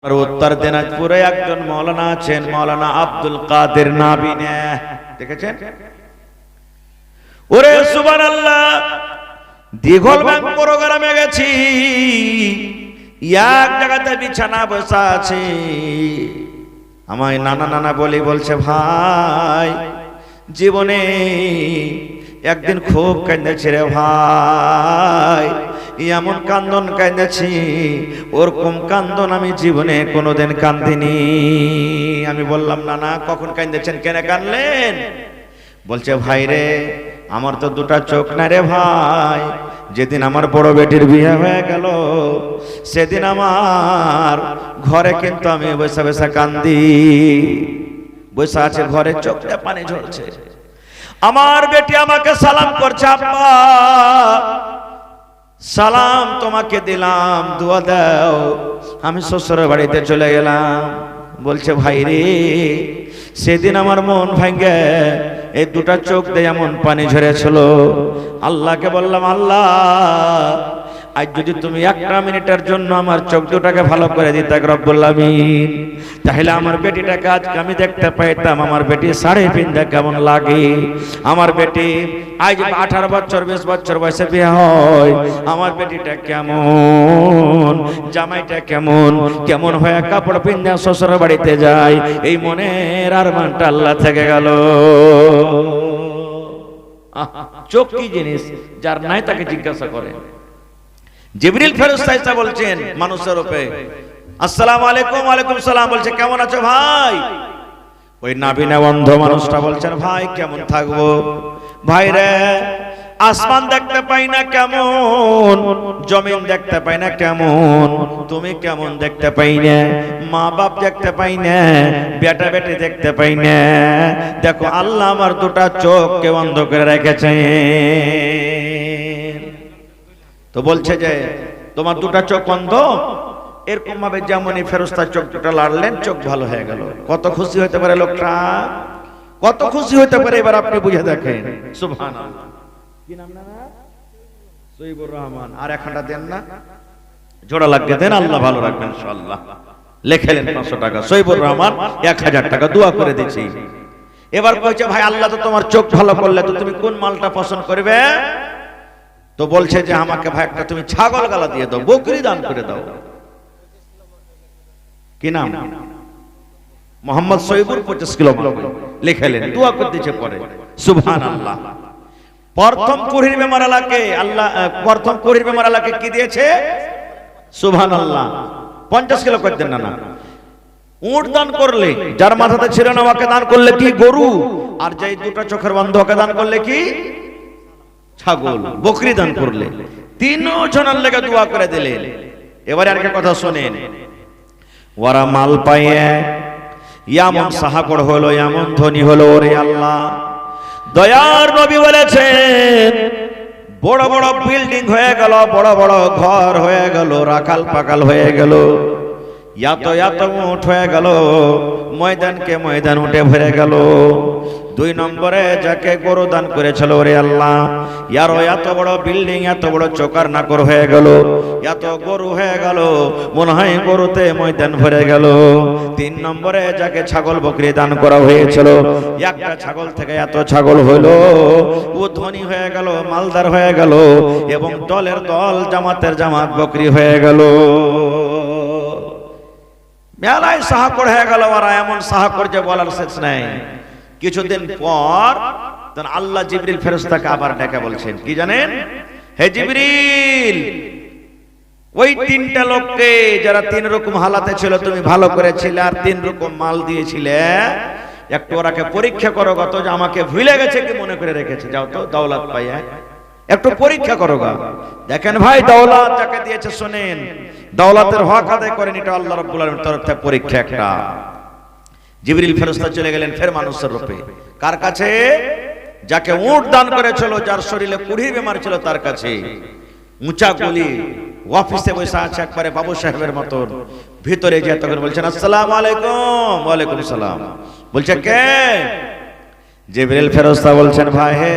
আর উত্তর দিনাজপুরে একজন মাওলানা আছেন, মাওলানা আব্দুল কাদের নাবিনে, দেখেছেন? ওরে সুবহানাল্লাহ, দিঘল ব্যাংক প্রোগ্রামে গেছি, এক জায়গাতে বিছানা বসা আছে, আমায় নানা নানা বলছে ভাই জীবনে একদিন খুব কাঁদেছি রে ভাই, এমন কান্দন কাঁদেছি ওরকম কান্দন আমি জীবনে কোনোদিন কান্দিনি। আমি বললাম নানা কখন কাঁদেছেন, কেন কাঁদলেন? বলছে ভাই রে আমার তো দুটা চোখ না রে ভাই, যেদিন আমার বড় বেটির বিয়ে হয়ে গেল সেদিন আমার ঘরে কিন্তু আমি বসে বসে কান্দি, বসে আছে ঘরে, চোখে পানি ঝরছে। আমার বেটি আমাকে সালাম করছে, আব্বা সালাম তোমাকে দিলাম, দোয়া দাও। আমি শ্বশুরের বাড়িতে চলে গেলাম। বলছে ভাই রে সেদিন আমার মন ভাঙ্গে এই দুটা চোখ দিয়ে এমন পানি ঝরেছিল, আল্লাহকে বললাম আল্লাহ আজ যদি তুমি একটা মিনিটের জন্য আমার চোখ দুটাকে ভালো করে দিতে রব্বুল আমিন, তাহলে আমার বেটিটাকে আজকে আমি দেখতে পাইতাম, আমার বেটি শাড়ি পিনতে কেমন লাগে, আমার বেটি আজ 18 বছর 20 বছর বয়সে বিয়ে হয়, আমার বেটিটা কেমন, জামাইটা কেমন কেমন হয়ে কাপড় পিন্দে শ্বশুর বাড়িতে যায়, এই মনের আরমানটা আল্লাহ থেকে গেল। চোখ কি জিনিস, যার নাই তাকে জিজ্ঞাসা করে। জিবরিল ফেরেশতা এসে বলছেন মানুষের উপরে, আসসালামু আলাইকুম। ওয়ালাইকুম সালাম। বলছে কেমন আছো ভাই? ওই নাবিনা অন্ধ মানুষটা বলছেন ভাই কেমন থাকবো ভাই রে, আসমান দেখতে পাই না কেমন, জমিন দেখতে পাই না কেমন, তুমি কেমন দেখতে পাই না, মা বাপ দেখতে পাই না, বেটা বেটি দেখতে পাই না, দেখো আল্লাহ আমার দুটা চোখকে বন্ধ করে রেখেছে। তো বলছে যে তোমার দুটা চোখ বন্ধ, এরকম ভাবে যেমনই ফেরেশতার চোখ দুটা লাড়লেন চোখ ভালো হয়ে গেল। কত খুশি হতে পারে লোকটা, কত খুশি হতে পারে, এবার আপনি বুঝে দেখেন। সুবহানাল্লাহ। কি নাম না? সৈয়বুর রহমান। আর একখানটা দেন না, জোড়া লাগিয়ে দেন, আল্লাহ ভালো রাখবেন ইনশাআল্লাহ। লিখেলেন 500 টাকা, সৈয়বুর রহমান 1000 টাকা দোয়া করে দিয়েছি। এবার কইছে ভাই আল্লাহ তো তোমার চোখ ভালো করলে, তো তুমি কোন মালটা পছন্দ করবে? তো বলছে যে আমাকে ভাই একটা তুমি ছাগল গালা দিয়ে দাও, বকরি দান করে দাও। কি নাম? মোহাম্মদ সৈয়বুর 25 কিলো লিখেলেন, দোয়া করতেছে পরে। সুবহানাল্লাহ। প্রথম কুড়ির বেমারালাকে আল্লাহ, প্রথম কুড়ির বেমারালাকে কি দিয়েছে? সুবহানাল্লাহ। 50 কিলো করে দেন না, উট দান করলে, যার মাথাতে ছিল না ওকে দান করলে কি গরু, আর যেই দুটো চোখের বন্ধ ওকে দান করলে কি ছাগল, বকরি দান করলে। তিনজনের লেগে দোয়া করে দিলেন। এবারে আরেকটা কথা শুনেন, ওরা মাল পাইয়ে এমন সাহাকড় হলো, এমন ধনী হলো, ওরে আল্লাহ দয়ার নবী বলেছেন বড় বড় বিল্ডিং হয়ে গেল, বড় বড় ঘর হয়ে গেল, রাখাল পাকাল হয়ে গেল, এত এত উঠ হয়ে গেল, ময়দানকে ময়দান উঠে ভরে গেল। 2 নম্বরে যাকে গরু দান করেছিল, ওরে আল্লাহ ইয়ারও এত বড় বিল্ডিং, এত বড় চোকার নাকর হয়ে গেল, এত গরু হয়ে গেল, মনে হয় গরুতে ময়দান ভরে গেল। 3 নম্বরে যাকে ছাগল বকরি দান করা হয়েছিল, একটা ছাগল থেকে এত ছাগল হলো, ও ধনী হয়ে গেল, মালদার হয়ে গেল, এবং দলের দল জামাতের জামাত বকরি হয়ে গেল। মেলায় সাহাকড় হয়ে গেল ওরা, এমন সাহাকড় যে বলার শেষ নাই। কিছুদিন পর আল্লাহ জিবরিল ফেরেশতাকে আবার ডেকে বলছেন কি জানেন? হে জিবরিল, ওই 3টা লোককে যারা 3 রকম হালাতে ছিল তুমি ভালো করেছিলে, আর 3 রকম মাল দিয়েছিলে, একটু ওরাকে পরীক্ষা করো গত, যে আমাকে ভুলে গেছে কি মনে করে রেখেছে, যাও তো দৌলত পাইয়া একটু পরীক্ষা করো গা। দেখেন ভাই দৌলত যাকে দিয়েছে শোনেন, দৌলতের হক আদায় করেন, এটা আল্লাহ রাব্বুল আলামিনের তরফ থেকে পরীক্ষা একটা। জিবরিল ফেরেশতা চলে গেলেন ফের মানুষের রূপে, কার কাছে? যাকে উট দান করেছিল, যার শরীরে কুড়ির বেমার ছিল, তার কাছে। উঁচা গলি, অফিসে বসে আছে একবারে বাবু সাহেবের মতন, ভিতরে যে তখন বলছেন আসসালামু আলাইকুম। ওয়ালাইকুম সালাম। বলছে কে? জিবরিল ফেরেশতা বলছেন ভাই হে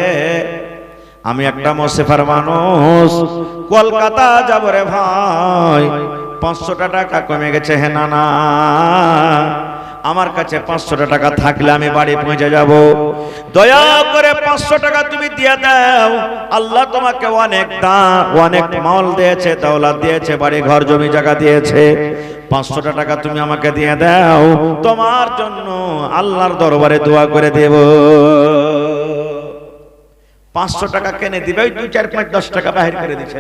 আমি একটা মুসাফির মানুষ, কলকাতা যাব রে ভাই, 500 টাকা কমে গেছে। হ্যাঁ না না, আমার কাছে 500 টাকা থাকলে আমি বাড়ি পৌঁছে যাব, দয়া করে 500 টাকা তুমি দিয়ে দাও। আল্লাহ তোমাকে অনেক মাল দিয়েছে, দৌলত দিয়েছে, বাড়ি ঘর জমি জায়গা দিয়েছে, 500 টাকা তুমি আমাকে দিয়ে দাও, তোমার জন্য আল্লাহর দরবারে দোয়া করে দেব। 500 টাকা কেনে দিবে, 2, 4, 5, 10 টাকা বাহির করে দিচ্ছে।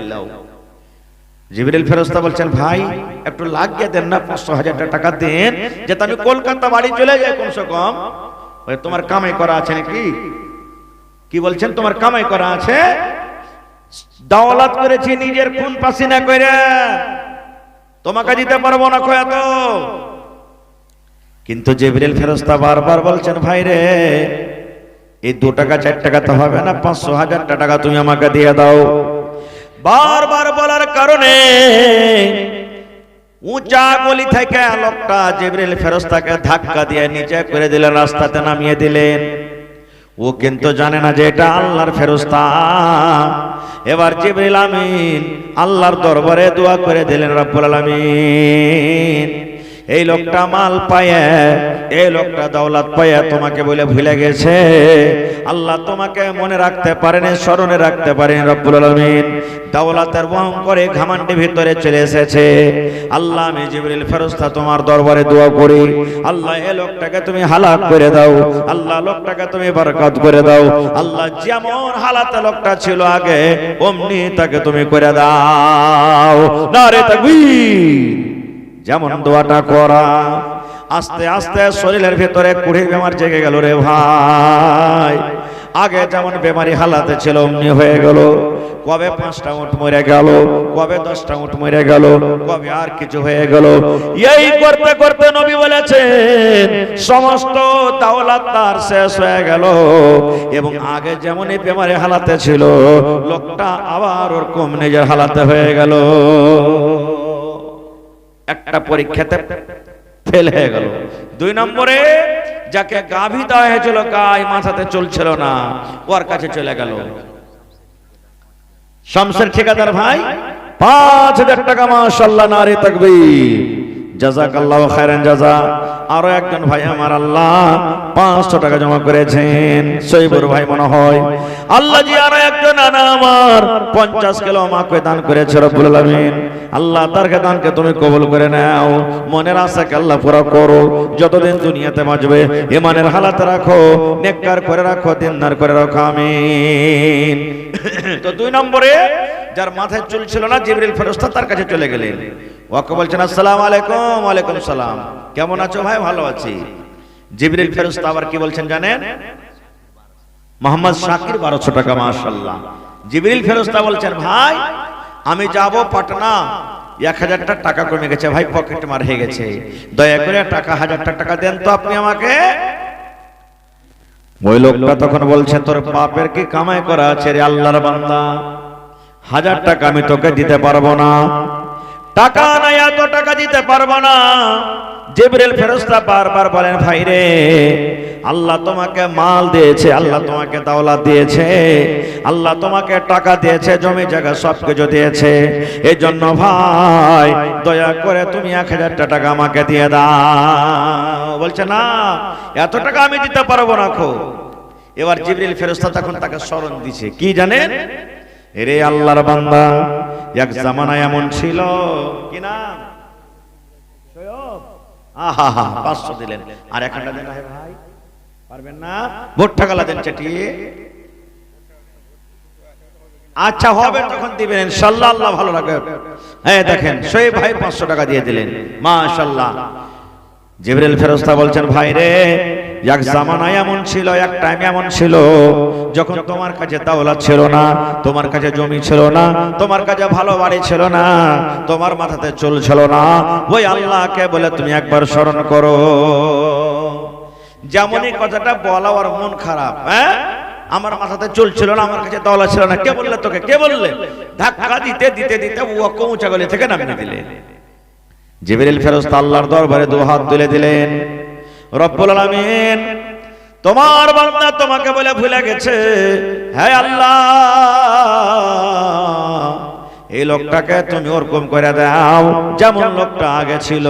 জিবরিল ফেরেশতা বলছেন, ভাই একটু লাগিয়ে দেন না, 500,000 টাকা দেন, যাতে আমি কলকাতা বাড়ি চলে যাই কমসে কম। তোমার কামাই করা আছে নাকি? কি বলছেন? তোমার কামাই করা আছে? দৌলত করেছি নিজের খুন পাসিনা করে, তোমাকে দিতে পারবো না কয়া তো। কিন্তু জিবরিল ফেরেশতা বারবার বলছেন, ভাই রে, এই 2 টাকা 4 টাকা তো হবে না, 500,000 টাকা তুমি আমাকে দিয়ে দাও। বারবার বলার কারণে উঁচা গলি থেকে লোকটা জিবরিল ফেরেশতাকে ধাক্কা দিয়ে নিচে করে দিলেন, রাস্তাতে নামিয়ে দিলেন। ও কিন্তু জানে না যে এটা আল্লাহর ফেরেশতা। এবার জিবরিল আমিন আল্লাহর দরবারে দোয়া করে দিলেন, রব্বুল আলামিন এই লোকটা মাল পায়ে, এই লোকটা দৌলত পায়ে তোমাকে বলে ভুলে গেছে, আল্লাহ তোমাকে মনে রাখতে পারেন, স্মরণে রাখতে পারেন। রব্বুল আলামিন দৌলতের বহন করে ঘামান্ডি ভিতরে চলে এসেছে। আল্লাহ আমি জিবরিল ফেরেশতা তোমার দরবারে দোয়া করি, আল্লাহ এই লোকটাকে তুমি হালাক করে দাও, আল্লাহ লোকটাকে তুমি বরকত করে দাও, আল্লাহ যেমন হালাতে লোকটা ছিল আগে অমনি তাকে তুমি করে দাও। নারে তাকবীর। যেমন দোয়াটা করা, আস্তে আস্তে শরীরের ভেতরে কুড়ির বেমার জেগে গেল রে ভাই। আগে যেমন বেমারি হালাতে ছিল অমনি হয়ে গেল। কবে 5টা উট মরে গেল, কবে 10টা উট মরে গেল, কবে আর কিছু হয়ে গেল। এই করতে করতে নবী বলেছেন সমস্ত দৌলত তার শেষ হয়ে গেল, এবং আগে যেমন এই বেমারি হালাতে ছিল লোকটা আবার ওরকম নিজের হালাতে হয়ে গেল। একটা পরীক্ষাতে ফেল হয়ে গেল। 2 নম্বরে যাকে গাভী দেওয়া হয়েছিল, গায়ে মাথাতে চলছিল না, ওর কাছে চলে গেল। শামসের ঠিকাদার ভাই 5,000 টাকা, মাশাআল্লাহ, নারে তাকবীর, জাযাকাল্লাহু খায়রান জাযা। আরো একজন ভাই আমার আল্লাহ 500 টাকা জমা করেছেন, সৈবুর ভাই মনে হয়। আল্লাহ জি আরো একজন আনা আমার 50 কিলো মাকে দান করেছে। রব্বুল আলামিন আল্লাহ তার দানকে তুমি কবুল করে নাও, মনের আশাকে আল্লাহ পুরো করো, যতদিন দুনিয়াতে বাঁচবে ঈমানের হালাতে রাখো, নেককার করে রাখো, দিনদার করে রাখো, আমিন। তো 2 নম্বরে যার মাথায় চুল ছিল না, জিবরিল ফেরেশতা তার কাছে চলে গেলেন। ওকে বলছেন, আসসালামু আলাইকুম। ওয়ালাইকুম সালাম, কেমন আছো ভাই? ভালো আছি। জিবরিল ফেরেশতা আবার কি বলছেন জানেন? মোহাম্মদ শাকির 1200 টাকা, মাশাআল্লাহ। জিবরিল ফেরেশতা বলছেন, ভাই আমি যাব পাটনা, 1000 টাকা কমে গেছে ভাই, পকেট মার হয়ে গেছে, দয়া করে টাকা 1000 টাকা দেন তো আপনি আমাকে। ওই লোকটা তখন বলছে, তোর বাপের কি কামাই করা আছে রে আল্লাহর বান্দা, 1000 টাকা আমি তোকে দিতে পারবো না, টাকা নাই, এত টাকা দিতে পারবো না। জিবরিল ফেরেশতা বারবার বলেন, ভাই রে, আল্লাহ তোমাকে মাল দিয়েছে, আল্লাহ তোমাকে দৌলত দিয়েছে, আল্লাহ তোমাকে টাকা দিয়েছে, জমি জায়গা সবকিছু দিয়েছে, এই জন্য ভাই দয়া করে তুমি 1000 টাকা আমাকে দিয়ে দাও। বলছে, না, এত টাকা আমি দিতে পারবো না খো। এবার জিবরিল ফেরেশতা তখন তাকে স্মরণ দিছে, কি জানেন? রে আল্লাহর বান্দা, এক জামানায় এমন ছিল, কি না, আহা 500 দিলেন, আর 1 টাকা দেন ভাই, পারবেন না? ভোট্টা গালা দেন চাটিয়ে। আচ্ছা হবে, তখন দিবেন ইনশাআল্লাহ, আল্লাহ ভালো রাখবে। হ্যাঁ দেখেন, শোয়েব ভাই 500 টাকা দিয়ে দিলেন, মাশাআল্লাহ। জিবরিল ফেরেশতা বলছেন, ভাই রে, এক জামানায় এমন ছিল, এক টাইম এমন ছিল, যখন তোমার কাছে দৌলত ছিল না, তোমার কাছে জমি ছিল না, তোমার কাছে ভালো বাড়ি ছিল না, তোমার মাথাতে চুল ছিল না, ওই আল্লাহকে বলে তুমি একবার স্মরণ করো। যেমনই কথাটা বলা, ওর মন খারাপ। হ্যাঁ, আমার মাথাতে চুল ছিল না, আমার কাছে দৌলত ছিল না, কে বললে তোকে? কে বললে? ধাক্কা দিতে দিতে দিতে ও উঁচা গলি থেকে নামিয়ে দিলেন। জিবরিল ফেরেশতা আল্লাহর দরবারে 2 হাত তুলে দিলেন, রব্বুল আলামিন তোমার বান্দা তোমাকে বলে ভুলে গেছে, হে আল্লাহ এই লোকটাকে তুমি ওরকম করে দাও যেমন লোকটা আগে ছিল।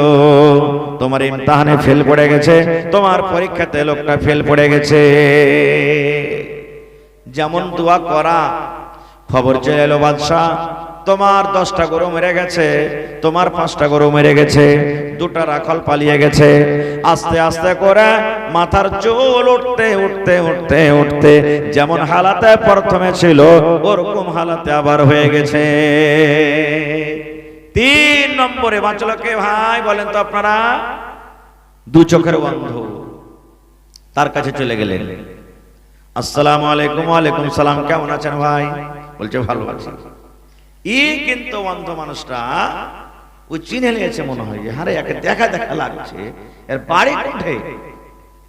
তোমার ইমতিহানে ফেল পড়ে গেছে, তোমার পরীক্ষাতে লোকটা ফেল পড়ে গেছে। যেমন দোয়া করা, খবর চলে এলো বাদশা তোমার 10টা গরু মেরে গেছে, তোমার 5টা গরু মেরে গেছে, 2টা রাখাল পালিয়ে গেছে। আস্তে আস্তে করে মাথার চুল উঠতে উঠতে উঠতে উঠতে যেমন হালাতে প্রথমে ছিল ওরকম হালাতে আবার হয়ে গেছে। 3 নম্বরে বাঁচলো কে ভাই বলেন তো আপনারা? 2 চোখের অন্ধ। তার কাছে চলে গেলেন, আসসালামু আলাইকুম। ওয়ালাইকুম সালাম, কেমন আছেন ভাই? বলছে ভালো আছি। কিন্তু অন্ধ মানুষটা ও চিনে নিয়েছে মনে হয়, আরে একে দেখা দেখা লাগছে, এর বাড়ি কোথায়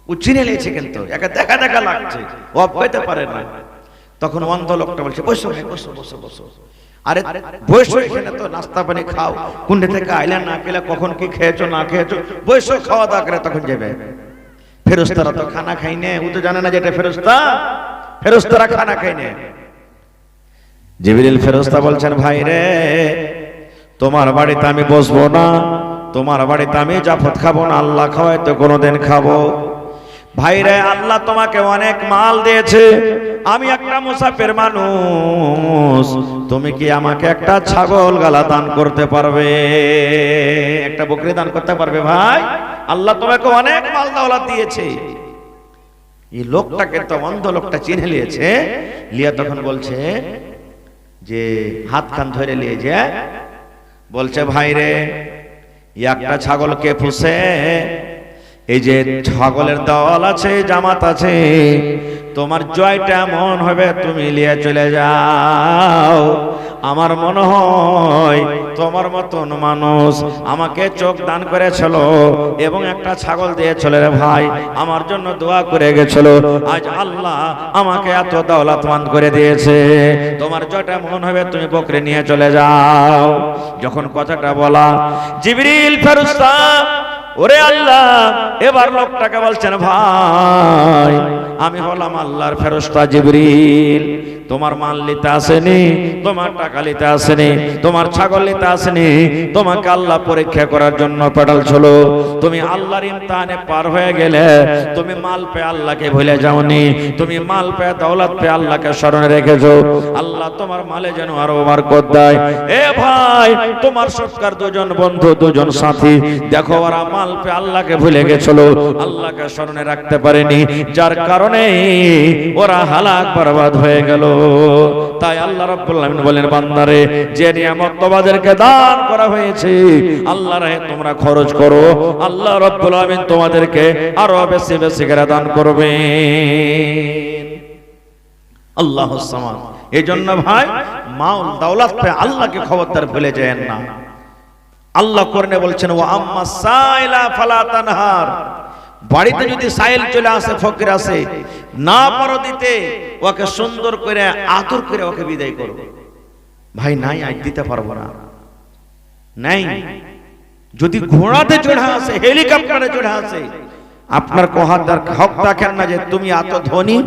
ও চিনে নিয়েছে, কিন্তু একে দেখা দেখা লাগছে, ও পেতে পারে না। তখন অন্ধ লোকটা বলছে বসো বসো বসো বসো। আরে বসো, এখানে তো নাস্তা পানি খাও, কোনটা থেকে আইলে না খেলে, কখন কি খেয়েছো না খেয়েছো, বসো খাওয়া দাওয়া করে তখন যাবে। ফেরেশতারা তো খানা খাইনে, ও তো জানে না যে এটা ফেরেশতা, ফেরেশতারা খানা খাইনে। জিবরিল ফেরেশতা বলছেন ভাই রে, তোমার বাড়িতে আমি বসবো না, তোমার বাড়িতে আমি জাফত খাবো না, আল্লাহ খাওয়ায় তো কোনোদিন খাবো। ভাই রে, আল্লাহ তোমাকে অনেক মাল দিয়েছে, আমি একটা মুসাফির মানুষ, তুমি কি আমাকে একটা ছাগল গালা দান করতে পারবে, একটা বকরি দান করতে পারবে? ভাই আল্লাহ তোমাকে অনেক মাল দৌলত দিয়েছে। এই লোকটাকে তো অন্ধ লোকটা চিনে নিয়েছে, লিয়া তখন বলছে যে হাত খান ধরে নিয়ে যে বলছে ভাই রে, একটা ছাগলকে পুষে, এই যে ছাগলের দল আছে, জামাত আছে, তোমার জয়টা মন হবে তুমি নিয়ে চলে যাও। আমার মনে হয় তোমার মতন মানুষ আমাকে চোখ দান করেছিল এবং একটা ছাগল দিয়েছিল রে ভাই, আমার জন্য দোয়া করে গেছিল, আজ আল্লাহ আমাকে এত দৌলতমান করে দিয়েছে, তোমার জয়টা মন হবে তুমি বকরি নিয়ে চলে যাও। যখন কথাটা বলা, জিবরিল ফেরেশতা ওরে আল্লাহ, এবার লোকটাকে বলছেন ভাই আমি হলাম আল্লাহর ফেরেশতা জিবরিল, তোমার মাল নিতে আসেনি, তোমার টাকা নিতে আসেনি, তোমার ছাগল নিতে আসেনি, তোমাকে আল্লাহ পরীক্ষা করার জন্য পাঠালছিল। তুমি আল্লাহর ইমতিহানে পার হয়ে গেলে, তুমি মাল পেয়ে আল্লাহকে ভুলে যাওনি, তুমি মাল পেয়ে দৌলত পেয়ে আল্লাহকে স্মরণে রেখেছো, আল্লাহ তোমার মালে যেন আরো বরকত দেয়। এ ভাই, তোমার সৎকার 2জন বন্ধু 2জন সাথী দেখো, ওরা মাল পেয়ে আল্লাহকে ভুলে গেছিল, আল্লাহকে স্মরণে রাখতে পারেনি, যার কারণে ওরা হালাক বরবাদ হয়ে গেল। তাই আল্লাহ রাব্বুল আলামিন বলেন, বান্দারে যে নিয়ামত তোমাদেরকে দান করা হয়েছে আল্লাহর রাহে তোমরা খরচ করো, আল্লাহ রাব্বুল আলামিন তোমাদেরকে আরো বেশি বেশি করে দান করবেন। আল্লাহুস সামাদ। এজন্য ভাই মাল দৌলত পে আল্লাহকে খবরদার ভুলে যায়েন না। আল্লাহ কোরআনে বলছেন, ওয়া আম্মা সাইলা ফালা তানহার, বাড়িতে যদি সাইল চলে আসে, ফকির আসে, না পারো দিতে, ওকে সুন্দর করে আদর করে ওকে বিদায় করো। ভাই নাই আজ দিতে পারবো না, নাই। যদি ঘোড়াতে চড়ে আসে, হেলিকপ্টারে চড়ে আসে, আপনার কোহাদার হক দেখেন না যে তুমি এত ধনী,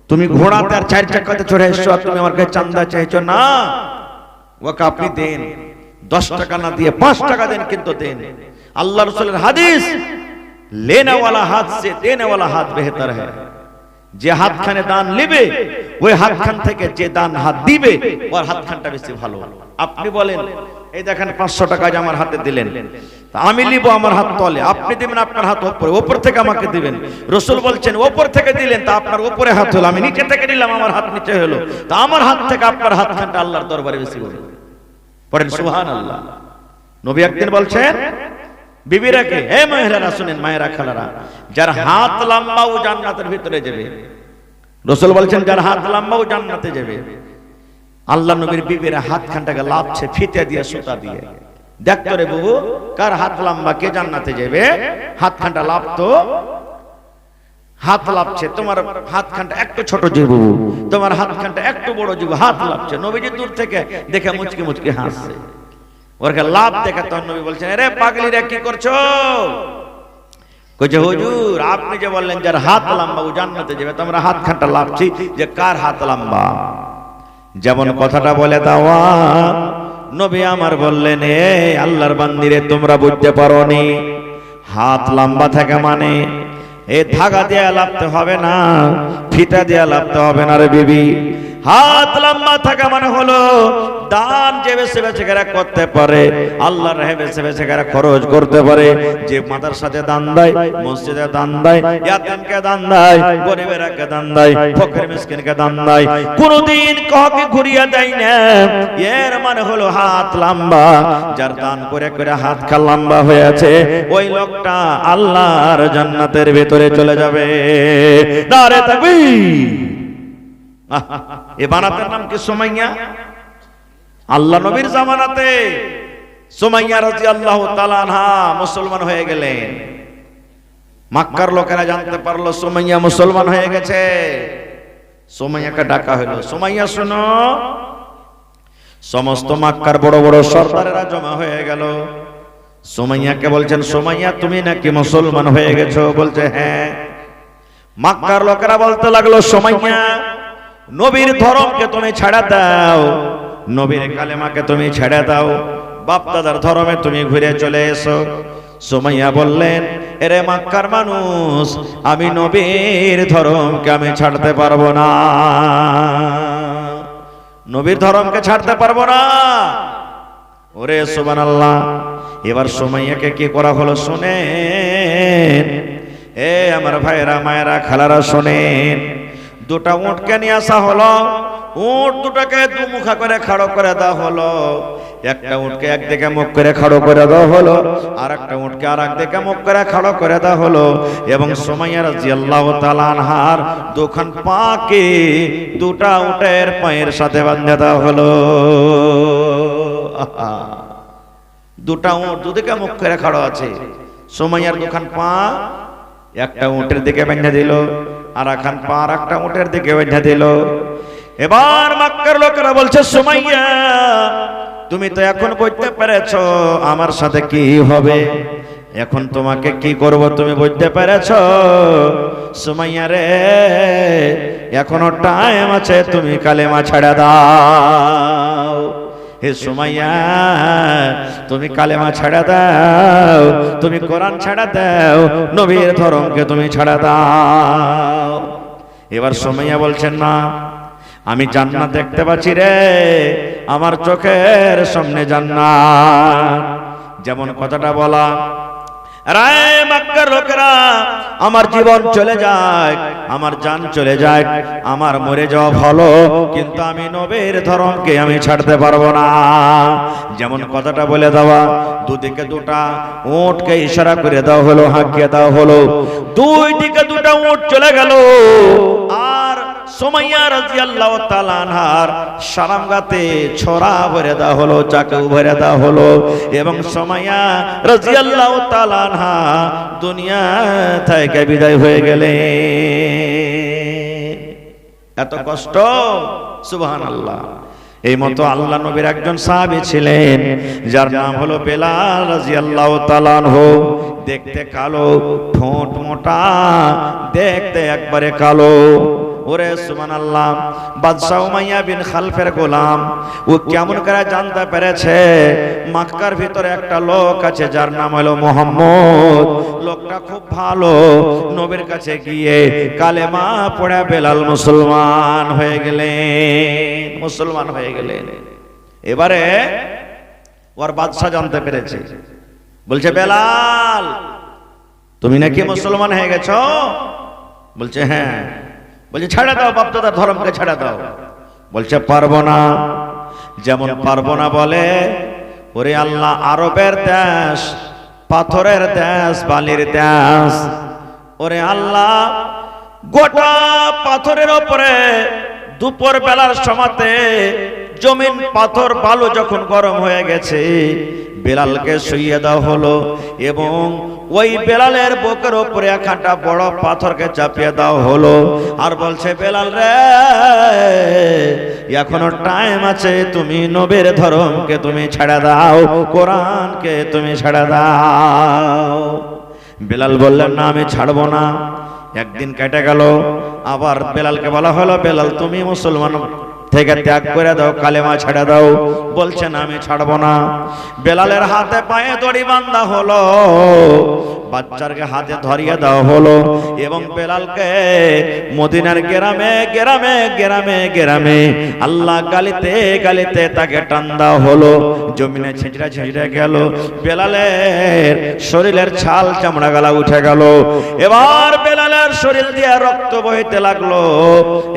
তুমি ঘোড়াতে আর 4 চাকাতে চড়ে এসছো আর তুমি আমার কাছে চাঁদা চাইছো না, ওকে আপনি দেন। 10 টাকা না দিয়ে 5 টাকা দেন, কিন্তু দেন। আল্লাহ রাসূলের হাদিস, लेने वाला हाथ से देने वाला हाथ बेहतर है। যে হাতখানে দান নেবে ওই হাতখান থেকে যে দান হাত দিবে ওর হাতখানটা বেশি ভালো। আপনি বলেন এই দেখেন 500 টাকা আমার হাতে দিলেন, তা আমি নিব আমার হাত তলে, আপনি দিবেন আপনার হাত উপরে, উপর থেকে আমাকে দিবেন। রাসূল বলছেন উপর থেকে দিলেন তা আপনার উপরে হাত হলো, আমি নিচে থেকে নিলাম আমার হাত নিচে হলো, তা আমার হাত থেকে আপনার হাতখানটা আল্লাহর দরবারে বেশি ভালো। পড়েন সুবহানাল্লাহ। নবী একদিন বলছেন বিবিরাকে, হে মহিলারা শুনেন, মায়েরা খালারা, যার হাত লম্বা ও জান্নাতের ভিতরে যাবে। রাসূল বলছেন যার হাত লম্বা ও জান্নাতে যাবে। আল্লাহ নবীর বিবিরা হাতখানটাকে লাভছে ফিতে দিয়ে, সুতা দিয়ে। দেখতো রে বাবু কার হাত লম্বা, কে জান্নাতে যাবে, হাতখানটা লাভতো, হাত লাভছে। তোমার হাতখানটা একটু ছোট যে বাবু, তোমার হাতখানটা একটু বড় যে হাত লাভছে। নবীজি দূর থেকে দেখে মুচকি মুচকি হাসছে। ওরকে লাভ দেখে তখন নবী বলছেন, আরে পাগলিরা কি করছো? কইছে হুজুর আপনি যে বললেন যার হাত লম্বা ও জান্নাতে যাবে, তো আমরা হাতখানটা লাভছি যে কার হাত লম্বা। যেমন কথাটা বলে দেওয়া নবী আমার বললেন, এ আল্লাহর বান্দিরে, তোমরা বুঝতে পারোনি হাত লম্বা থাকে মানে এই ধাগা দিয়ে লাপতে হবে না, ফিতা দিয়ে লাপতে হবে না রে বিবি। হাত লম্বা থাকা মানে হলো দান যে বেছে বেছে করে করতে পারে, আল্লাহর রাহে বেছে বেছে করে খরচ করতে পারে। যে মাদ্রাসাতে দান দেয়, মসজিদে দান দেয়, ইয়াতিমকে দান দেয়, গরিবেরকে দান দেয়, ফকির মিসকিনকে দান দেয়, কোনদিন কাউকে ঘুরিয়ে দেয় না। এর মানে হলো হাত লম্বা। যার দান করে করে হাত খা লম্বা হয়েছে, ওই লোকটা আল্লাহর জান্নাতের ভিতরে চলে যাবে। নারে তাকবীর। এ বানাতের নাম কি? সুমাইয়া। আল্লাহ নবীর জামানাতে সুমাইয়া রাদিয়াল্লাহু তাআলা আনহা মুসলমান হয়ে গেলেন। মক্কার লোকেরা জানতে পারলো সুমাইয়া মুসলমান হয়ে গেছে। সুমাইয়াকে ডাকা হলো, সুমাইয়া শোনো। সমস্ত মক্কার বড় বড় সরদারেরা জমা হয়ে গেল। সুমাইয়াকে বলছেন, সুমাইয়া তুমি নাকি মুসলমান হয়ে গেছো? বলছে হ্যাঁ। মক্কার লোকেরা বলতে লাগলো, সুমাইয়া নবীর ধর্মকে তুমি ছেড়ে দাও, নবীর কালেমাকে তুমি ছেড়ে দাও, বাপ দাদার ধর্মে তুমি ঘুরে চলে এসো। সুমাইয়া বললেন, এরে মক্কার মানুষ, আমি নবীর ধর্মকে আমি ছাড়তে পারবো না, নবীর ধর্মকে ছাড়তে পারবো না। ওরে সুবহানাল্লাহ। এবার সুমাইয়াকে কি করা হলো শুনেন। এ আমার ভাইরা মায়েরা খালারা শোনেন। দুটা উটকে নিয়ে আসা হলো, উট দুটাকে দু মুখা করে খাড়ো করে দেওয়া হলো। একটা উটকে একদিকে মুখ করে খাড়ো করে দেওয়া হলো, আর একটা উটকে আর একদিকে মুখ করে খাড়ো করে দেওয়া হলো। এবং সুমাইয়া রাদিয়াল্লাহু তাআলা আনহার দুখান পাকে দুটা উটের পায়ের সাথে বাঁধে দেওয়া হলো। দুটা উট দুদিকে মুখ করে খাড়ো আছে। সুমাইয়ার দুখান পা একটা উটের দিকে বেঁধে দিল, আর একখান পা আর একটা উটের দিকে বেঁধে দিল। এবার মক্কার লোকেরা বলছে, সুমাইয়া তুমি তো এখন বুঝতে পেরেছো আমার সাথে কি হবে, এখন তোমাকে কি করব তুমি বুঝতে পেরেছো? সুমাইয়া রে, এখনো টাইম আছে, তুমি কালেমা ছেড়ে দাও। হে সুমাইয়া, তুমি কালেমা ছেড়ে দাও, তুমি কোরআন ছেড়ে দাও, নবীর ধর্মকে তুমি ছেড়ে দাও। এবার সুমাইয়া বলছেন, না, আমি জান্নাত দেখতে পাচ্ছি রে, আমার চোখের সামনে জান্নাত। যেমন কথাটা বলা, রায় মক্কার লোকেরা, আমার জীবন চলে যায়, আমার জান চলে যায়, আমার মরে যাওয়া ভালো, কিন্তু আমি নবীর ধর্মকে আমি ছাড়তে পারবো না। যেমন কথাটা বলে দেওয়া, দুদিকে দুটা উটকে ইশারা করে দেওয়া হলো, হাঁকিয়ে দেওয়া হলো, দুই দিকে দুটা উট চলে গেল। আর সুমাইয়া রাদিয়াল্লাহু তাআলা আনহার সারামগাতে ছড়া ভরে দেওয়া হলো, চাকু ভরে দেওয়া হলো, এবং সুমাইয়া রাদিয়াল্লাহু তাআলা আনহা দুনিয়া থেকে বিদায় হয়ে গেলেন। এত কষ্ট, সুবহানাল্লাহ। এই মতো আল্লাহ নবীর একজন সাহাবী ছিলেন, যার নাম হলো বেলাল রাদিয়াল্লাহু তাআলা আনহু। দেখতে কালো, ঠোঁট মোটা, দেখতে একবারে কালো। ওরে সুবহানাল্লাহ। বাদশা উমাইয়া বিন খালফের গোলাম, ও কেমন করে জানতে পেরেছে মক্কার ভিতরে একটা লোক আছে যার নাম হলো মুহাম্মদ। লোকটা খুব ভালো। নবীর কাছে গিয়ে কালেমা পড়ে বেলাল মুসলমান হয়ে গেলেন, মুসলমান হয়ে গেলেন। এবারে ওর বাদশা জানতে পেরেছে, বলছে, বেলাল তুমি নাকি মুসলমান হয়ে গেছো? বলছে হ্যাঁ। বলছে, ছেড়ে দাও, বাপদাদার ধর্মকে ছেড়ে দাও। বলছে পারবো না। যেমন পারবো না বলে, ওরে আল্লাহ, আরবের দেশ, পাথরের দেশ, বালির দেশ, ওরে আল্লাহ, গোটা পাথরের উপরে দুপুর বেলার সময়তে জমিন পাথর বালু যখন গরম হয়ে গেছে, বেলালকে শুইয়ে দেওয়া হলো, এবং ওই বেলালের বুকের উপরে একটা বড় পাথরকে চাপিয়ে দেওয়া হলো। আর বলছে, বেলাল রে, এখনো টাইম আছে, তুমি নবীর ধর্মকে তুমি ছেড়ে দাও, কোরআনকে তুমি ছেড়ে দাও। বেলাল বললেন, না, আমি ছাড়বো না। একদিন কেটে গেল, আবার বেলালকে বলা হলো, বেলাল তুমি মুসলমান থেকে ত্যাগ করে দাও, কালেমা ছেড়ে দাও। বলছেন আমি ছাড়বো না। বেলালের হাতে পায়ে দড়ি বাঁধা হলো, বাচ্চাকে হাতে ধরিয়ে দেওয়া হলো এবং বেলালকে মদিনার গ্রামে গ্রামে গ্রামে গ্রামে আল্লাহ গালিতে গালিতে তাকে টান দেওয়া হলো। জমিনে ছিঁচড়ে ছিঁচড়ে গেল, বেলালের শরীরের ছাল চামড়া গালা উঠে গেল। এবার বেলালের শরীর দিয়ে রক্ত বইতে লাগলো।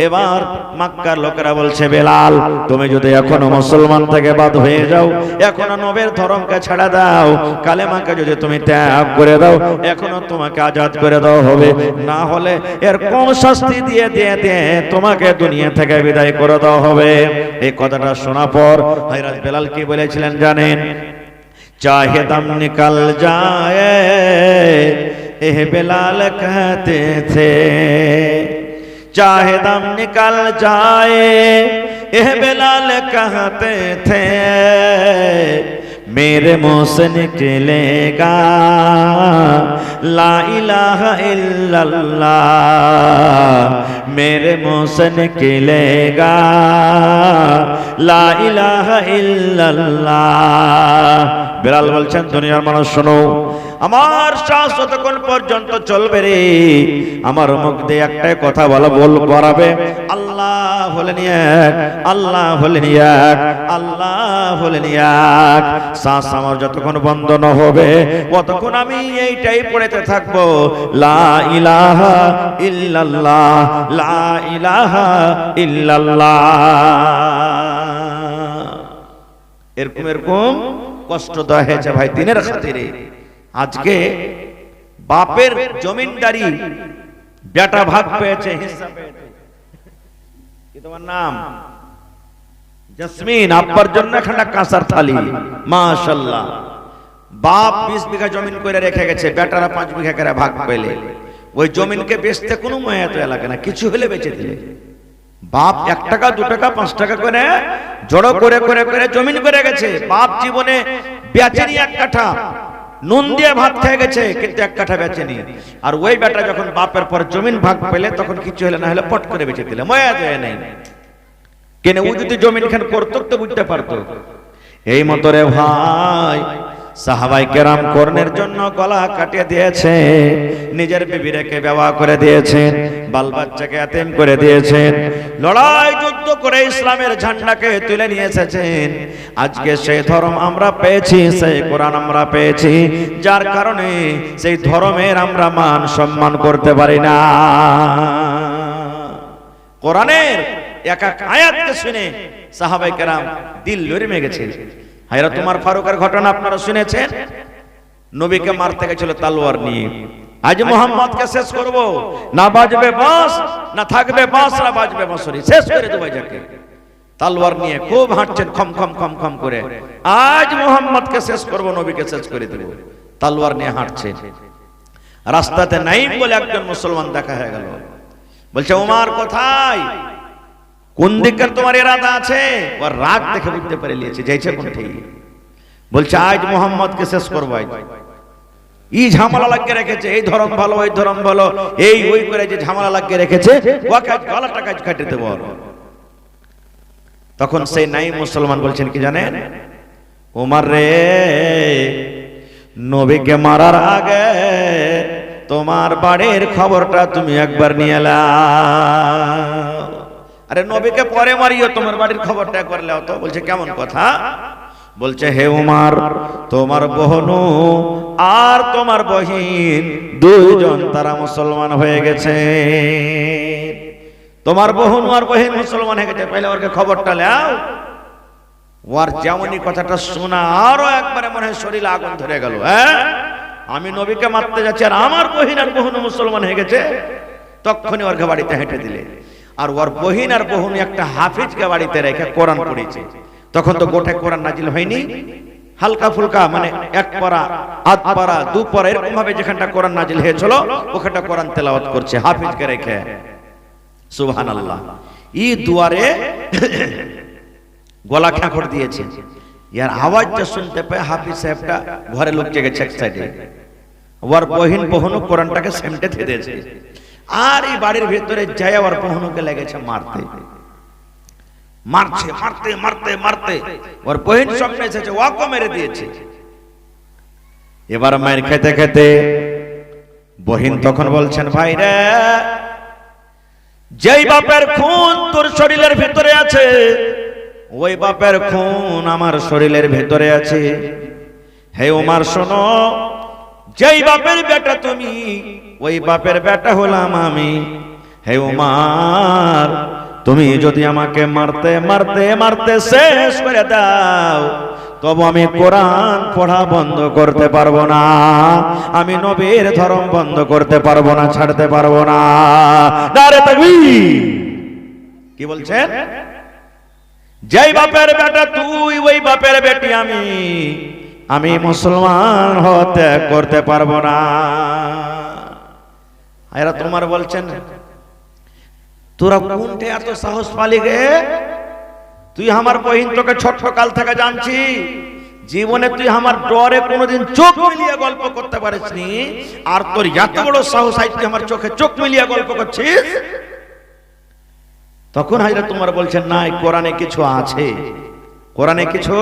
এবার মক্কার লোকেরা বলছে, বেলাল তুমি যদি এখনো মুসলমান থেকে বাদ হয়ে যাও, এখনো নবীর ধর্মকে ছেড়ে দাও, কালেমাকে যদি তুমি ত্যাগ করে দাও, এখনো তোমাকে আজাদ করে দেওয়া হবে, না হলে এর কম শাস্তি দিয়ে দিয়ে দিয়ে তোমাকে দুনিয়া থেকে বিদায় করে দেওয়া হবে। এই কথাটা শোনার পর হযরত বেলাল কি বলেছিলেন জানেন? চাহে দম নিকল যায় এহ বেলাল कहते थे, चाहे दम निकल जाए यह बेलाल कहते थे, मेरे मुंह से निकलेगा ला इलाहा इल्लल्लाह, मेरे मुंह से निकलेगा ला इलाहा इल्लल्लाह। বেলাল বলছেন, দুনিয়ার মানুষ শোনো, আমার শ্বাস যতক্ষণ পর্যন্ত চলবে রে, আমার মুখ দিয়ে একটাই কথা বলাবে, আল্লাহ হলেন এক, আল্লাহ হলেন এক, আল্লাহ হলেন এক। শ্বাস আমার যতক্ষণ বন্ধ না হবে ততক্ষণ আমি এইটাই পড়তে থাকবো, লা ইলাহা ইল্লাল্লাহ, লা ইলাহা ইল্লাল্লাহ। এরকম এরকম কষ্ট দেওয়া হয়েছে ভাই দিনের খাতিরে। আজকে বাপের জমিনদারি বেটা ভাগ পেয়েছে, হিস্সা পেয়েছে। কি তোমার নাম? জসমিন। আব্বার জন্য খান্ডা কাঁসার থালি, মাশাআল্লাহ। বাপ 20 বিঘা জমিন করে রেখে গেছে, বেটারা 5 বিঘা করে ভাগ পেলে। ওই জমিনকে বেচতে কোনো মায়াতো লাগে না, কিছু হলে বেচে দিলে। বাপ 1 টাকা 2 টাকা 5 টাকা করে জড়ো করে করে করে জমিন করে গেছে। বাপ জীবনে বেচেনি 1 কাঠা, নুন দিয়ে ভাত খেয়ে গেছে, কিন্তু 1 কাঠা বেচেনি। আর ওই বেটা যখন বাপের পর জমিন ভাগ পেলে তখন কিছু হলে না হলে পট করে বেচে দিলে, মায়া যায় নাই। কেন ও যদি জমিন খান করতো তো বুঝতে পারতো। এই মতো রে ভাই, সাহাবায়ে কেরাম কর্ণের জন্য গলা কাটিয়ে দিয়েছে, নিজের বিবিকে বিবাহ করে দিয়েছেন, বাল বাচ্চাকে এতিম করে দিয়েছেন, লড়াই যুদ্ধ করে ইসলামের ঝান্ডাকে তুলে নিয়ে এসেছেন। আজকে সেই ধর্ম আমরা পেয়েছি, সেই কোরআন আমরা পেয়েছি, যার কারণে সেই ধর্মের আমরা মান সম্মান করতে পারি না। কোরআনের এক এক আয়াতকে শুনে সাহাবায়ে কেরাম দিল লড়ে গেছে। হযরত ওমর ফারুকের ঘটনা আপনারা শুনেছেন, নবীকে মারতে গেছিল তলোয়ার নিয়ে। আজ মুহাম্মদকে শেষ করব, না বাজবে বাঁশ, না থাকবে বাঁশ, না বাজবে বাঁশরি, শেষ করে দেব যাকে। তলোয়ার নিয়ে খুব হাঁটছেন খম খম খম খম করে, আজ মুহাম্মদকে শেষ করব, নবীকে শেষ করে দেব। তলোয়ার নিয়ে হাঁটছে, রাস্তাতে নাইম বলে একজন মুসলমান দেখা হয়ে গেল। বলছে, ওমর কোথায়, কোন দিকের তোমার ইরাদা আছে? ওর রাগ দেখে বুঝতে পেরে নিয়েছে যাইছে কোনটি। বলছে, আজ মুহাম্মদকে শেষ করব। এই ঝামেলা লাগিয়ে রেখেছে, এই ধর্ম ভালো ওই ধর্ম ভালো, এই ওই করে যে ঝামেলা লাগিয়ে রেখেছে, ওকে গলাটা কাজ কাটে দেব। তখন সেই নাই মুসলমান বলছেন কি জানেন? ওমর রে, নবীকে মারার আগে তোমার বাড়ির খবরটা তুমি একবার নিয়ে এলাও। আরে নবীকে পরে মারিও, তোমার বাড়ির খবরটা একবার নাও তো। বলছে, কেমন কথা? বলছে, হে উমর, তোমার বহনু আর তোমার বহিন দুইজন তারা মুসলমান হয়ে গেছে। তোমার বহনু আর বহিন মুসলমান হয়ে গেছে, পহলে ওরকে খবরটা নাও। ওর যেমনই কথাটা শোনা আরো একবারে মনে হয় শরীরে আগুন ধরে গেল। হ্যাঁ, আমি নবীকে মারতে যাচ্ছি আর আমার বহিন আর বহনু মুসলমান হয়ে গেছে। তখনই ওর বাড়িতে হেঁটে দিলে। আর ওর বহিন আর বহনু একটা হাফিজকে বাড়িতে রেখে কোরআন পড়েছে। তখন তো গোটা কোরআন নাজিল হয়নি, হালকা ফুলকা, মানে 1 পারা 8 পারা 2 পারা এরকম ভাবে যেখানটা কোরআন নাজিল হয়েছিল ওখানটা কোরআন তেলাওয়াত করছে হাফিজকে রেখে। সুবহানাল্লাহ। এই দুয়ারে গলা খাঁকড় দিয়েছে, ইয়ার আওয়াজটা শুনতে পেয়ে হাফিজ সাহেবটা ঘরে লুকিয়ে গেছে এক সাইডে। ওর বহিন বহনু কোরআনটাকে সেমটে দিয়েছে, আর এই বাড়ির ভিতরে যায় ওর বহনুকে লেগেছে মারতে। মারছে, মারতে মারতে মারতে ওর বহিন সামনে এসেছে, ওয়াকে মেরে দিয়েছে। এবার মায়ের খেতে খেতে বহিন তখন বলছেন, ভাই রে, যেই বাপের খুন তোর শরীরের ভিতরে আছে, ওই বাপের খুন আমার শরীরের ভিতরে আছে। হে উমার শোনো, যেই বাপের বেটা তুমি, ওই বাপের বেটা হলাম আমি। হে উমার, তুমি যদি আমাকে মারতে মারতে মারতে শেষ করে দাও, তবে আমি কোরআন পড়া বন্ধ করতে পারবো না, আমি নবীর ধর্ম বন্ধ করতে পারবো না, ছাড়তে পারবো না। নারে তাকবীর! কি বলছেন? যেই বাপের বেটা তুই, ওই বাপের বেটি আমি মুসলমান হতে করতে পারবো না। এরা তোমার বলছেন, তোরা কোনটা এত সাহস পালি গে? তুই আমার বহিন তোকে ছোট কাল থেকে জানছি, জীবনে তুই আমার ডরে কোনোদিন চোখ মিলিয়ে গল্প করতে পারিসনি, আর তোর এত বড় সাহস আজ তুই আমার চোখে চোখ মিলিয়ে গল্প করছিস। তখন হাজরা তোমার বলছেন, না, কোরআনে কিছু আছে, কোরআনে কিছু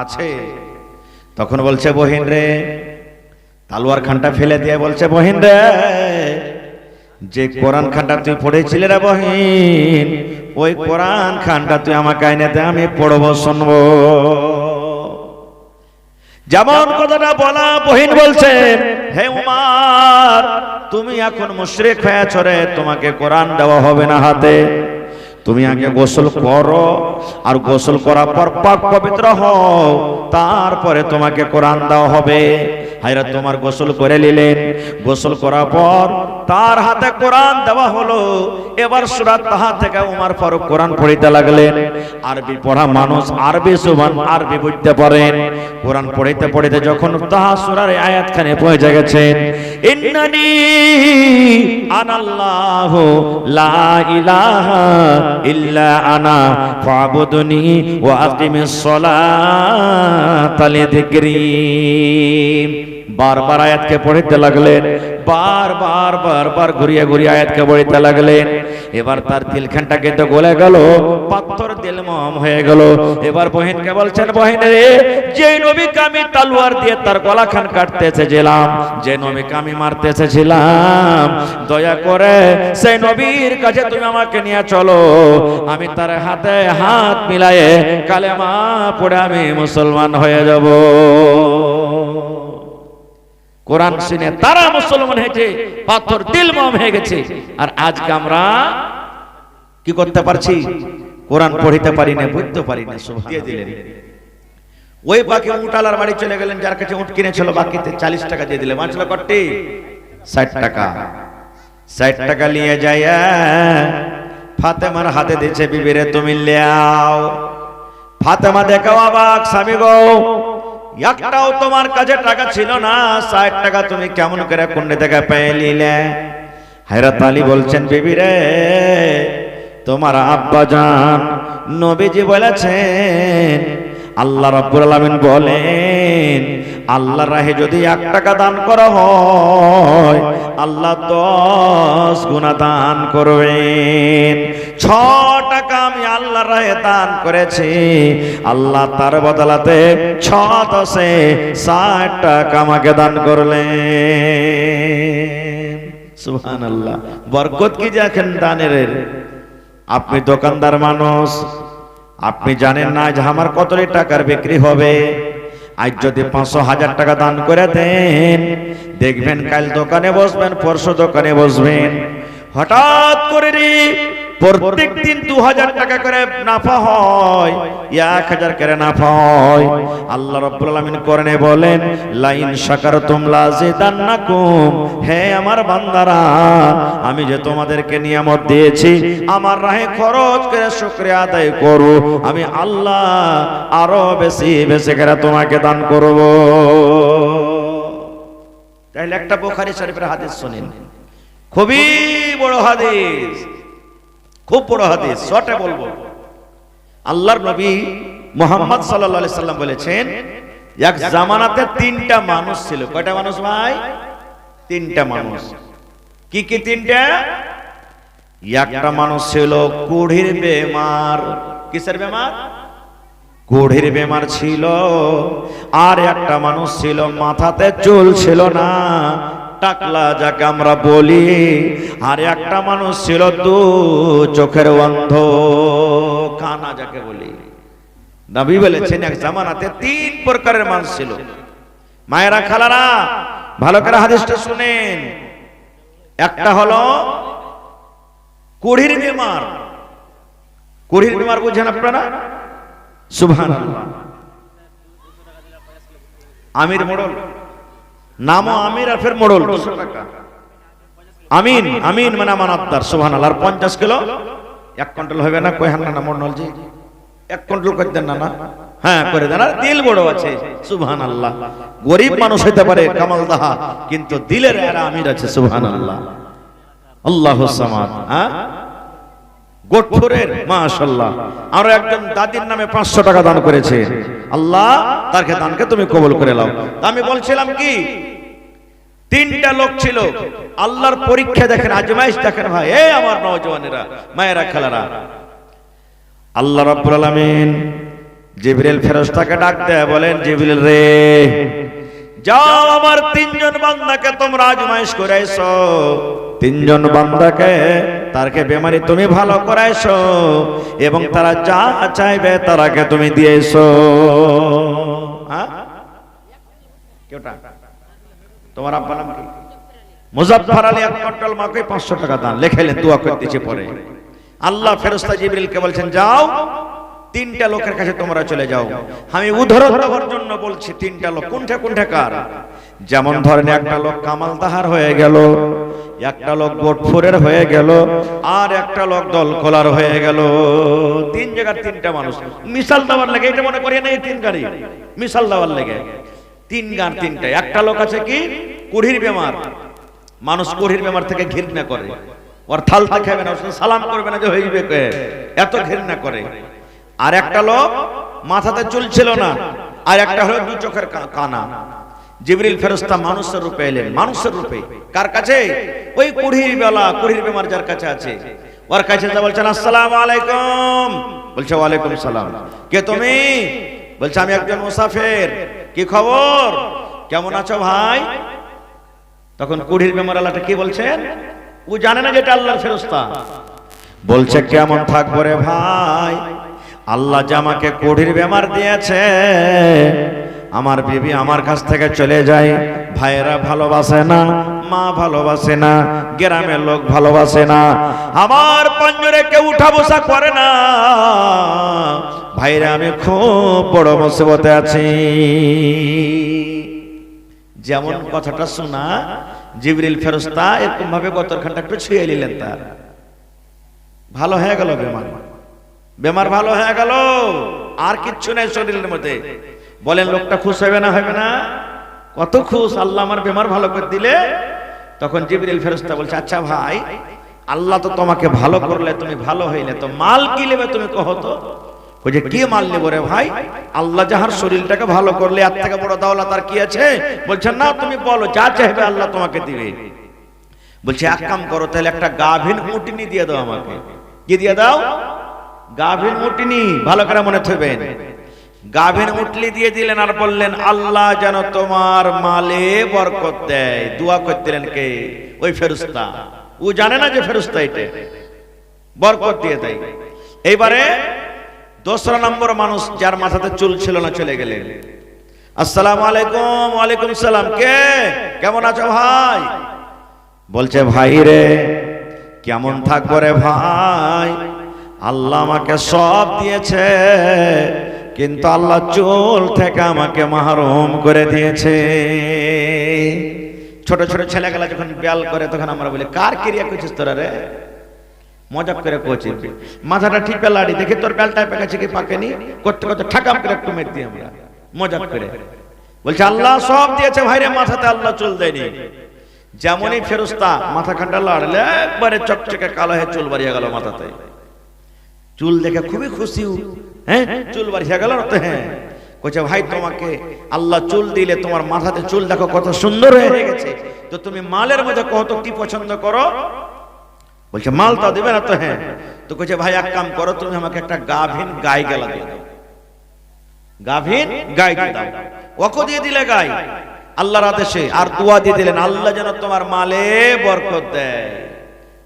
আছে। তখন বলছে, বহিন রে, তালোয়ার খানটা ফেলে দিয়ে বলছে, বহিন রে, যে কোরআন খানটা তুই পড়েছিলে রে বহিন, ওই কোরআন খানটা তুই আমাকে এনে দে, আমি পড়বো, শুনবো। যেমন কথাটা বলা, বহিন বলছেন, হে উমার, তুমি এখন মুশরিক হয়েছ রে, তোমাকে কোরআন দেওয়া হবে না হাতে। তুমি আগে গোসল করো, আর গোসল করার পর পাক পবিত্র হও, তারপরে তোমাকে কোরআন দেওয়া হবে। হায়রা তোমার গোসল করে নিলেন, গোসল করার পর তার হাতে কোরআন দেওয়া হলো। এবার সূরা তাহা থেকে উমর ফারুক কোরআন পড়িতে লাগলেন। আরবি পড়া মানুষ আরবি সুবহান আরবি বুঝতে পারেন। কোরআন পড়িতে পড়িতে যখন তাহা সূরার আয়াতখানে পৌঁছে গেছেন, ইন্নানি আনাল্লাহু লা ইলাহা ইল্লা আনা ফাবুদনি ওয়া আকিমিস সালাতা লিযিকরি, বারবার আয়াতকে পড়িতে লাগলেন, বারবার ঘুরিয়ে ঘুরিয়ে আয়াতকে পড়িতে লাগলেন। এবার তার দিলখানটা কিন্তু গলে গেল, পাথর দিলমম হয়ে গেল। এবার বহিনকে বলছেন, বহিন রে, যে নবীকে আমি তলোয়ার দিয়ে তার গলাখান কাটতে এসেছিলাম, যে নবীকে আমি মারতে এসেছিলাম, দয়া করে সেই নবীর কাছে তুমি আমাকে নিয়ে চলো, আমি তার হাতে হাত মিলায়ে কালেমা পড়ে আমি মুসলমান হয়ে যাব। কোরআন শুনে তারা মুসলমান হয়েছে, পাথর দিলমম হয়ে গেছে। আর আজকে আমরা কি করতে পারছি? কোরআন পড়িতে পারি না, বুঝতে পারি না। দিয়ে দিলেন, ওই বাকি উঁটালার বাড়ি চলে গেলেন, যার কাছে উঁট কিনেছিল, বাকিতে 40 টাকা দিয়ে দিলে, বাঁচলো কটি? 60 টাকা। 60 টাকা নিয়ে যায় ফাতেমার হাতে দিচ্ছে, বিবিরে তুমি লিয়াও। ফাতেমা দেখাও অবাক, স্বামী গো, একটাও তোমার কাছে টাকা ছিল না, 60 টাকা তুমি কেমন করে কোন থেকে পেয়ে নিলে? হযরত আলী বলছেন, বিবি রে, তোমার আব্বা জান নবীজি বলেছেন, আল্লাহ রাব্বুল আলামিন বলেন, আল্লাহর রাহে যদি 1 টাকা দান করা হয়, আল্লাহ 10 গুণা দান করবেন। 6 টাকা আমি আল্লাহর রাহে দান করেছি, আল্লাহ তার বদলাতে 6 10 60 টাকা আমাকে দান করলেন। সুবহানাল্লাহ, বরকত কি দেখেন দানের। আপনি দোকানদার মানুষ, আপনি জানেন না যে আমার কত টাকার বিক্রি হবে। আজ যদি 500,000 টাকা দান করে দেন, দেখবেন কাল দোকানে বসবেন, পরশু দোকানে বসবেন, হঠাৎ করে প্রত্যেক দিন 2000 টাকা করে নাফা হয়, 1000 করে নাফা হয়। আল্লাহ রাব্বুল আলামিন কোরআনে বলেন, লাইন শাকারতুম লাযিদান্নাকুম, হে আমার বান্দারা, আমি যে তোমাদেরকে নিয়ামত দিয়েছি, আমার রাহে খরচ করে শুকরিয়া আদায় করো, আমি আল্লাহ আরো বেশি বেশি করে তোমাকে দান করব। তাহলে একটা বুখারী শরীফের হাদিস শুনেন, খুবই বড় হাদিস, খুব বড় হাদিস, শর্টে বলবো। আল্লাহর নবী মুহাম্মদ সাল্লাল্লাহু আলাইহি সাল্লাম বলেছেন, এক জামানাতে 3টা মানুষ ছিল। কয়টা মানুষ ভাই? 3টা মানুষ। কি কি 3টা? একটা মানুষ ছিল কুড়ির বেমার। কিসের বেমার? কুড়ির বেমার ছিল। আর একটা মানুষ ছিল মাথাতে চুল ছিল না, টাকলা যাকে আমরা বলি। আর একটা মানুষ ছিল দু চোখের অন্ধ, কানা যাকে বলি। নবী বলেছেন এক জামানাতে তিন প্রকারের মানুষ ছিল। মায়েরা খালারা ভালো করে হাদিসটা শুনেন। একটা হলো কুড়ির বেমার। কুড়ির বেমার বুঝেন আপনারা? সুবহানাল্লাহ। আমির মোড়ল, নামও আমির আর ফের মোড়ল, 200 টাকা। আমিন, আমিন মানে আমানতদার। সুবহানাল্লাহ। আর 50 কিলো 1 কুইন্টাল হবে না? কই হান্না না মোড়লজি 1 কুইন্টাল করে দেন না? হ্যাঁ করে দেন। আর দিল বড় আছে। সুবহানাল্লাহ। গরিব মানুষ হতে পারে কামাল দাহা, কিন্তু দিলের এরা আমির আছে। সুবহানাল্লাহ। আল্লাহুস সামাদ। হ্যাঁ গোটপুরের মাশাআল্লাহ। আর একজন দাদির নামে 500 টাকা দান করেছে। আল্লাহ তার দানকে তুমি কবুল করে নাও। আমি বলছিলাম কি, তিনটা লোক ছিল। আল্লাহর পরীক্ষা দেখেন, আজমাইশ দেখেন ভাই। এই আমার নওজওয়ানেরা, মায়েরা খালারা, আল্লাহ রাব্বুল আলামিন জিবরিল ফেরেশতাকে ডাক দেয়, বলেন জিবরিল রে যাও আমার তিনজন বান্দাকে তোমরা আজমাইশ করাইছো। তিনজন বান্দাকে তারকে বেমারি তুমি ভালো করাইছো এবং তারা যা চাইবে তারাকে তুমি দিয়েছো। হ্যাঁ কেউটা তোমার আব্বা নাম কি? মুজাফফর আলী। 1 কুইন্টাল মাকে 500 টাকা দান লেখাইলেন, দোয়া করতেছে। পরে আল্লাহ ফেরেশতা জিবরিলকে বলছেন যাও তিনটা লোকের কাছে তোমরা চলে যাও। আমি উদাহরণ দেওয়ার জন্য বলছি তিনটা লোক কোনটা কোনটা কার। যেমন ধরেন একটা লোক কামালদাহার হয়ে গেল, একটা লোক গোটপুরের হয়ে গেল, আর একটা লোক দলকলার হয়ে গেল। তিন জায়গার তিনটা মানুষ। মিসাল দেওয়ার লাগে, এটা মনে করি না এই তিন গাড়ি মিসাল দেওয়ার লাগে। তিন গার তিনটা। একটা লোক আছে কি কুড়ির বেমার। মানুষ কুড়ির বেমার থেকে ঘৃণা করে, ওর থালতা খাবে না, সালাম করবে না যে হয়ে যাবে, এত ঘৃণা করে। আর একটা লোক মাথাতে চুল ছিল না, আর একটা হলো দু চোখের কানা। জিবরিল ফেরেশতা মানুষের রূপে এলেন। মানুষের রূপে কার কাছে? ওই কুড়ির বেলা, কুড়ির বেমার যার কাছে আছে, ওর কাছে যা বলছেন আসসালামু আলাইকুম। বলছে ওয়ালাইকুম সালাম। কে তুমি? বলছে আমি একজন মুসাফির। কি খবর, কেমন আছো ভাই? তখন কুড়ির বেমার আল্লাহটা কি বলছেন? ও জানে না যেটা আল্লাহর ফেরেশতা। বলছে কেমন থাকবো রে ভাই, আল্লাহ যে আমাকে কুড়ির বেমার দিয়েছে, আমার বিবি আমার কাছ থেকে চলে যায়, ভাইয়েরা ভালোবাসে না, মা ভালোবাসে না, গ্রামের লোক ভালোবাসে না, আমার পাঞ্জরে কেউ উঠা বসা করে না। ভাইরা আমি খুব বড় মুসিবতে আছি। যেমন কথাটা শোনা, জিবরিল ফেরেশতা এরকম ভাবে গতরখানটা একটু ছুঁয়ে নিলেন, তার ভালো হয়ে গেল বেমার। বেমার ভালো হয়ে গেল, আর কিচ্ছু নেই শরীরের মধ্যে। বলেন লোকটা খুশ হবে না হবে না? কত খুশ, আল্লাহ আমার বেমার ভালো করে দিলে। তখন জিবরিল ফেরেশতা বলছে আচ্ছা ভাই, আল্লাহ তো তোমাকে ভালো করলে, তুমি ভালো হইলে, তো মাল কি নেবে তুমি কহ তো? বলছে কি মাল নেব রে ভাই, আল্লাহ যাহার শরীরটাকে ভালো করলে এর থেকে বড় দাওলাত আর কি আছে? বলছে না তুমি বলো, যা চাইবে আল্লাহ তোমাকে দিবে। বলছে এক কাম করো তাহলে, একটা গাভীর উটনি দিয়ে দাও আমাকে। কি দিয়ে দাও? গাভীর উটনি। ভালো করে মনে থাকবেন। গাভীর উটলি দিয়ে দিলেন, আর বললেন আল্লাহ যেন তোমার মালে বরকত দেয়। দোয়া করতেলেন কে? ওই ফেরেশতা। ও জানে না যে ফেরেশতা এটা, বরকত দিয়ে দেয়। এইবারে দোসরা নম্বর মানুষ, যার মাথাতে চুল ছিল না, চলে গেলেন। আসসালামু আলাইকুম। ওয়ালাইকুম সালাম। কে? কেমন আছো ভাই? বলছে ভাই রে কেমন থাকবো রে ভাই, আল্লাহ আমাকে সব দিয়েছে, কিন্তু আল্লাহ চুল থেকে আমাকে মাহরুম করে দিয়েছে। ছোট ছোট ছেলেগুলা যখন ব্যাল করে, তখন আমরা বলি কার ক্রিয়া করছিস তোরা রে? মজাক করে কোচি, মাথাটা ঠিক লাড়ি দেখে তোর বেলটা পেকেছে কি পাকেনি, করতে করতে ঠাকাম করে একটু মেরে দিই আমরা মজাক করে। বলছে আল্লাহ সব দিয়েছে ভাইরে, মাথাতে আল্লাহ চুল দেয়নি। যেমনই ফেরেশতা মাথা খান্ডা লাড়লে একবারে চকচকে কালো হয়ে চুল বাড়িয়ে গেল মাথাতে। চুল দেখে খুবই খুশি। হ্যাঁ চুল বাড়িয়ে গেল তো? হ্যাঁ। কইছে ভাই তোমাকে আল্লাহ চুল দিলে, তোমার মাথাতে চুল দেখো কত সুন্দর হয়ে গেছে, তো তুমি মালের মধ্যে কত কি পছন্দ করো? বলছে মাল তা দেবে না তো? হ্যাঁ। তো কইছে ভাই এক কাম করো, তুমি আমাকে একটা গাভীন গাই গেলা দিয়ে দাও, গাভীন গাই দিয়ে দাও। ওকে দিয়ে দিলে গাই আল্লাহর আদেশে, আর দোয়া দিয়ে দিলেন আল্লাহ যেন তোমার মালে বরকত দেয়।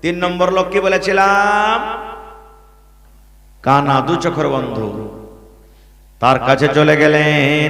3 নম্বর লোক কি বলেছিলাম? কানা, দু চোখের বন্ধু। তার কাছে চলে গেলেন,